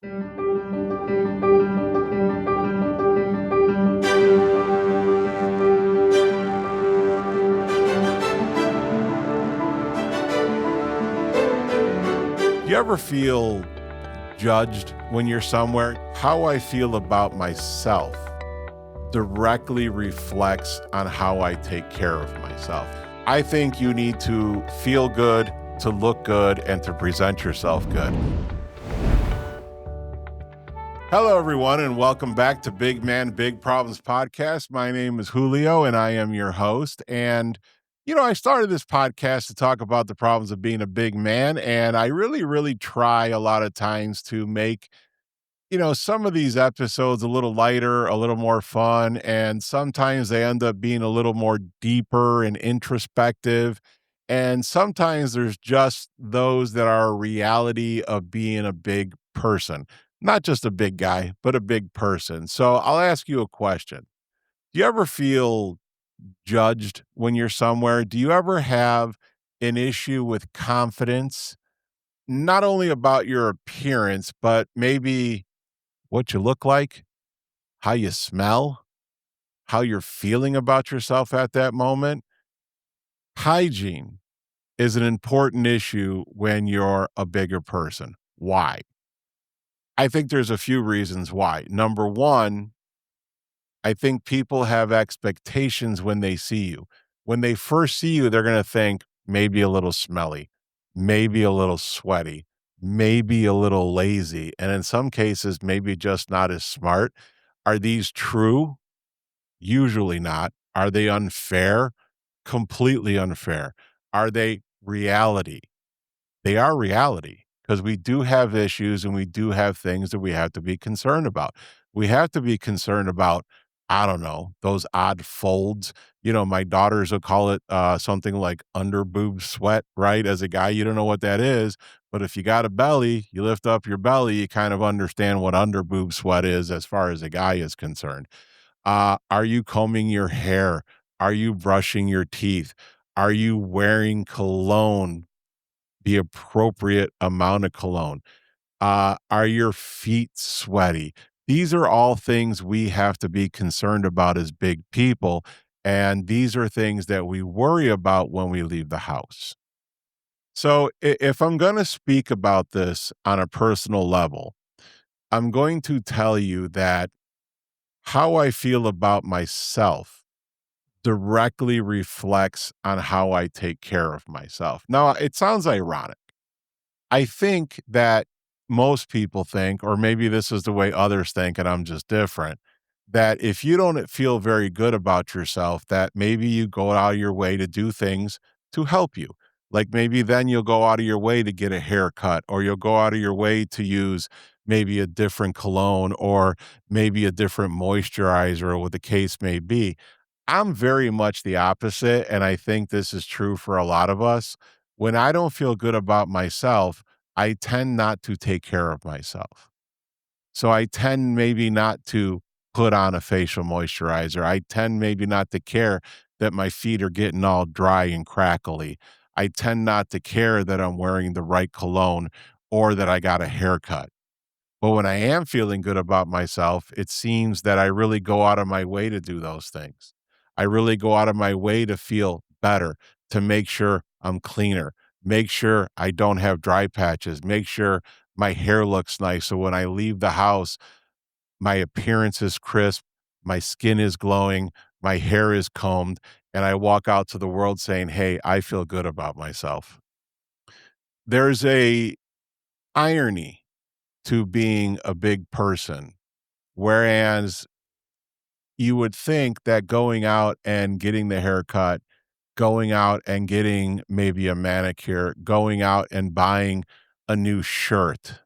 Do you ever feel judged when you're somewhere? How I feel about myself directly reflects on how I take care of myself. I think you need to feel good, to look good, and to present yourself good. Hello, everyone, and welcome back to Big Man, Big Problems podcast. My name is Julio, and I am your host. And, I started this podcast to talk about the problems of being a big man. And I really try a lot of times to make some of these episodes a little lighter, a little more fun, and sometimes they end up being a little more deeper and introspective. And sometimes there's just those that are a reality of being a big person, not just a big guy, but a big person. So I'll ask you a question. Do you ever feel judged when you're somewhere? Do you ever have an issue with confidence, not only about your appearance, but maybe what you look like, how you smell, how you're feeling about yourself at that moment? Hygiene is an important issue when you're a bigger person. Why? I think there's a few reasons why. Number one, I think people have expectations when they see you. When they first see you, they're going to think maybe a little smelly, maybe a little sweaty, maybe a little lazy, and in some cases, maybe just not as smart. Are these true? Usually not. Are they unfair? Completely unfair. Are they reality? They are reality because we do have issues and we do have things that we have to be concerned about. We have to be concerned about, I don't know, those odd folds. My daughters will call it something like under boob sweat, right? As a guy, you don't know what that is. But if you got a belly, you lift up your belly, you kind of understand what under boob sweat is as far as a guy is concerned. Are you combing your hair? Are you brushing your teeth? Are you wearing cologne, the appropriate amount of cologne? Are your feet sweaty? These are all things we have to be concerned about as big people. And these are things that we worry about when we leave the house. So, if I'm going to speak about this on a personal level, I'm going to tell you that how I feel about myself directly reflects on how I take care of myself. Now, it sounds ironic. I think that most people think, or maybe this is the way others think, and I'm just different, that if you don't feel very good about yourself, that maybe you go out of your way to do things to help you. Like maybe then you'll go out of your way to get a haircut, or you'll go out of your way to use maybe a different cologne, or maybe a different moisturizer, or what the case may be. I'm very much the opposite, and I think this is true for a lot of us. When I don't feel good about myself, I tend not to take care of myself. So I tend maybe not to put on a facial moisturizer. I tend maybe not to care that my feet are getting all dry and crackly. I tend not to care that I'm wearing the right cologne or that I got a haircut. But when I am feeling good about myself, it seems that I really go out of my way to do those things. I really go out of my way to feel better, to make sure I'm cleaner, make sure I don't have dry patches, make sure my hair looks nice. So when I leave the house, my appearance is crisp, my skin is glowing, my hair is combed, and I walk out to the world saying, "Hey, I feel good about myself." There's a irony to being a big person. Whereas you would think that going out and getting the haircut, going out and getting maybe a manicure, going out and buying a new shirt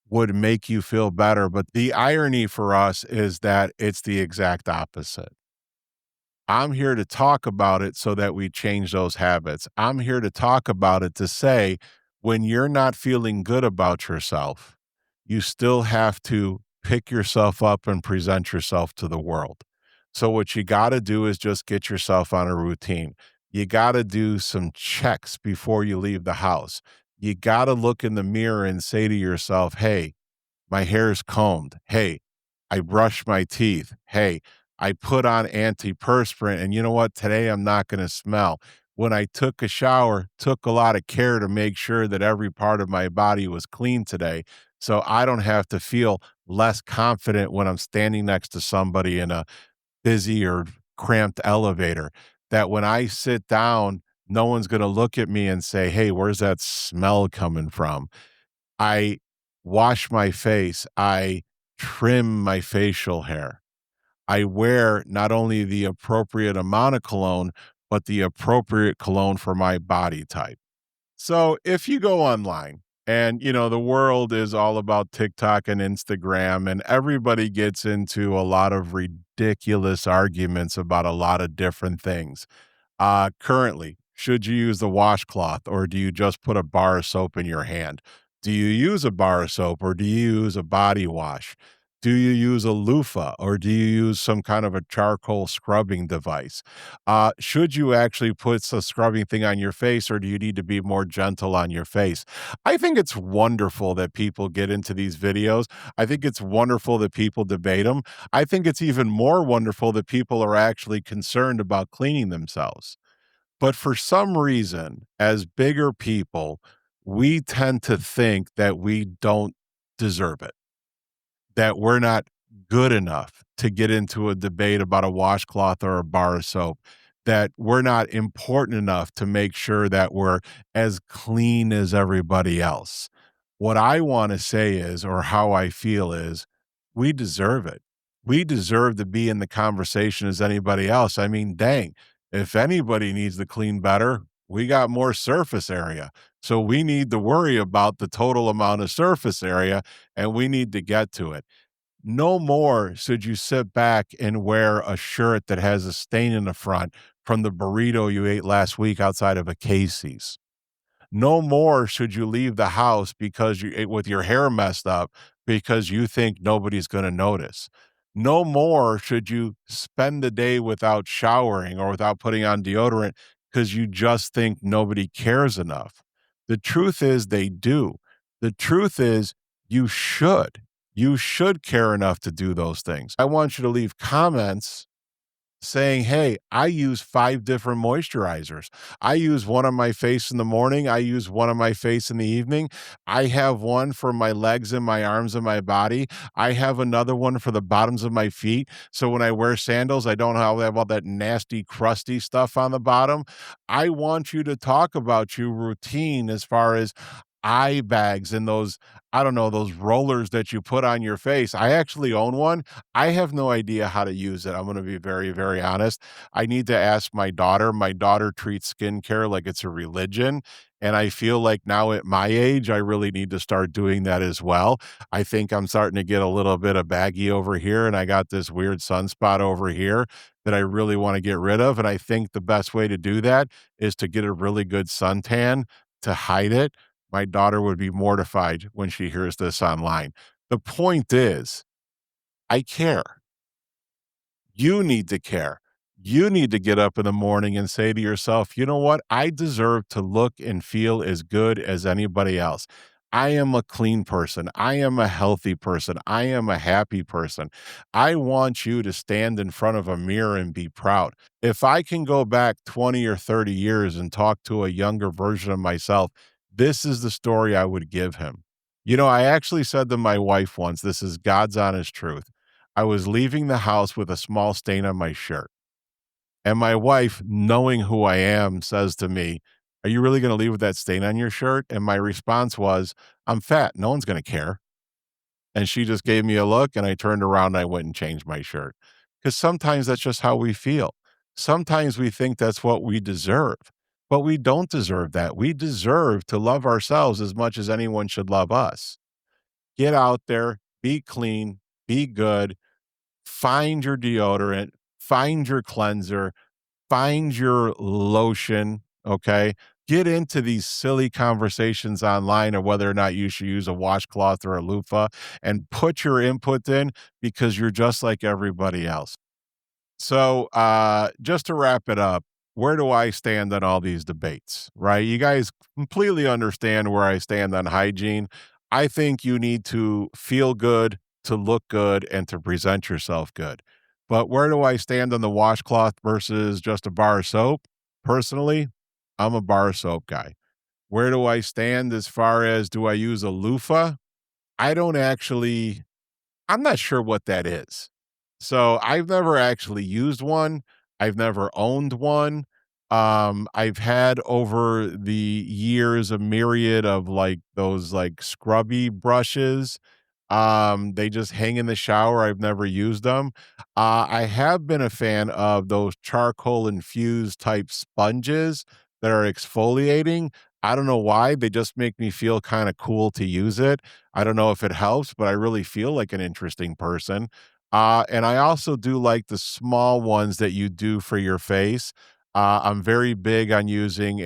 would make you feel better. But the irony for us is that it's the exact opposite. I'm here to talk about it so that we change those habits. I'm here to talk about it to say when you're not feeling good about yourself, you still have to pick yourself up and present yourself to the world. So, what you got to do is just get yourself on a routine. You got to do some checks before you leave the house. You got to look in the mirror and say to yourself, hey, my hair's combed. Hey, I brush my teeth. Hey, I put on antiperspirant. And you know what? Today I'm not going to smell. When I took a shower, took a lot of care to make sure that every part of my body was clean today. So I don't have to feel less confident when I'm standing next to somebody in a busy or cramped elevator, that when I sit down, no one's going to look at me and say, "Hey, where's that smell coming from?" I wash my face. I trim my facial hair. I wear not only the appropriate amount of cologne, but the appropriate cologne for my body type. So if you go online and the world is all about TikTok and Instagram, and everybody gets into a lot of ridiculous arguments about a lot of different things. Currently, should you use the washcloth or do you just put a bar of soap in your hand? Do you use a bar of soap or do you use a body wash? Do you use a loofah or do you use some kind of a charcoal scrubbing device? Should you actually put a scrubbing thing on your face or do you need to be more gentle on your face? I think it's wonderful that people get into these videos. I think it's wonderful that people debate them. I think it's even more wonderful that people are actually concerned about cleaning themselves. But for some reason, as bigger people, we tend to think that we don't deserve it, that we're not good enough to get into a debate about a washcloth or a bar of soap, that we're not important enough to make sure that we're as clean as everybody else. What I want to say is, or how I feel is, we deserve it. We deserve to be in the conversation as anybody else. I mean, dang, if anybody needs to clean better, we got more surface area. So we need to worry about the total amount of surface area and we need to get to it. No more should you sit back and wear a shirt that has a stain in the front from the burrito you ate last week outside of a Casey's. No more should you leave the house because you ate with your hair messed up because you think nobody's going to notice. No more should you spend the day without showering or without putting on deodorant because you just think nobody cares enough. The truth is they do. The truth is you should. You should care enough to do those things. I want you to leave comments saying, "Hey, I use 5 different moisturizers. I use one on my face in the morning, I use one on my face in the evening. I have one for my legs and my arms and my body. I have another one for the bottoms of my feet, so when I wear sandals, I don't have all that nasty, crusty stuff on the bottom." I want you to talk about your routine as far as eye bags and those, I don't know, those rollers that you put on your face. I actually own one. I have no idea how to use it. I'm going to be very, very honest. I need to ask my daughter. My daughter treats skincare like it's a religion. And I feel like now at my age, I really need to start doing that as well. I think I'm starting to get a little bit of baggy over here, and I got this weird sunspot over here that I really want to get rid of. And I think the best way to do that is to get a really good suntan to hide it. My daughter would be mortified when she hears this online. The point is, I care. You need to care. You need to get up in the morning and say to yourself, you know what? I deserve to look and feel as good as anybody else. I am a clean person. I am a healthy person. I am a happy person. I want you to stand in front of a mirror and be proud. If I can go back 20 or 30 years and talk to a younger version of myself, this is the story I would give him. I actually said to my wife once, this is God's honest truth. I was leaving the house with a small stain on my shirt. And my wife, knowing who I am, says to me, "Are you really going to leave with that stain on your shirt?" And my response was, "I'm fat. No one's going to care." And she just gave me a look and I turned around and I went and changed my shirt. Because sometimes that's just how we feel. Sometimes we think that's what we deserve, but we don't deserve that. We deserve to love ourselves as much as anyone should love us. Get out there, be clean, be good, find your deodorant, find your cleanser, find your lotion, okay? Get into these silly conversations online of whether or not you should use a washcloth or a loofah and put your input in because you're just like everybody else. So, just to wrap it up, where do I stand on all these debates, right? You guys completely understand where I stand on hygiene. I think you need to feel good, to look good, and to present yourself good. But where do I stand on the washcloth versus just a bar of soap? Personally, I'm a bar of soap guy. Where do I stand as far as do I use a loofah? I don't actually I'm not sure what that is. So I've never actually used one. I've never owned one. I've had over the years a myriad of like those like scrubby brushes. They just hang in the shower. I've never used them. I have been a fan of those charcoal infused type sponges that are exfoliating. I don't know why. They just make me feel kind of cool to use it. I don't know if it helps, but I really feel like an interesting person. And I also do like the small ones that you do for your face. I'm very big on using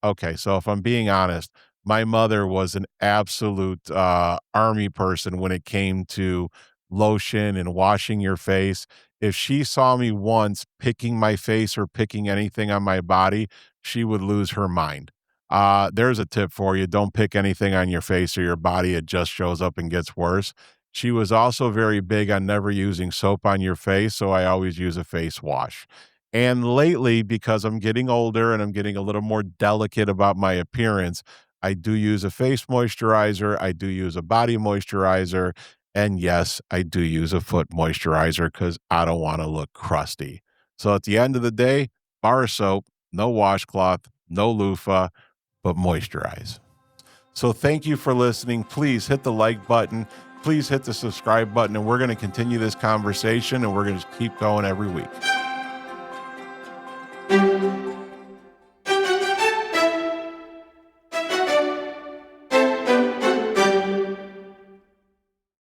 okay, so if I'm being honest, my mother was an absolute army person when it came to lotion and washing your face. If she saw me once picking my face or picking anything on my body, she would lose her mind. There's a tip for you. Don't pick anything on your face or your body. It just shows up and gets worse. She was also very big on never using soap on your face, so I always use a face wash. And lately, because I'm getting older and I'm getting a little more delicate about my appearance, I do use a face moisturizer, I do use a body moisturizer, and yes, I do use a foot moisturizer because I don't want to look crusty. So at the end of the day, bar of soap, no washcloth, no loofah, but moisturize. So thank you for listening. Please hit the like button. Please hit the subscribe button, and we're going to continue this conversation and we're going to keep going every week.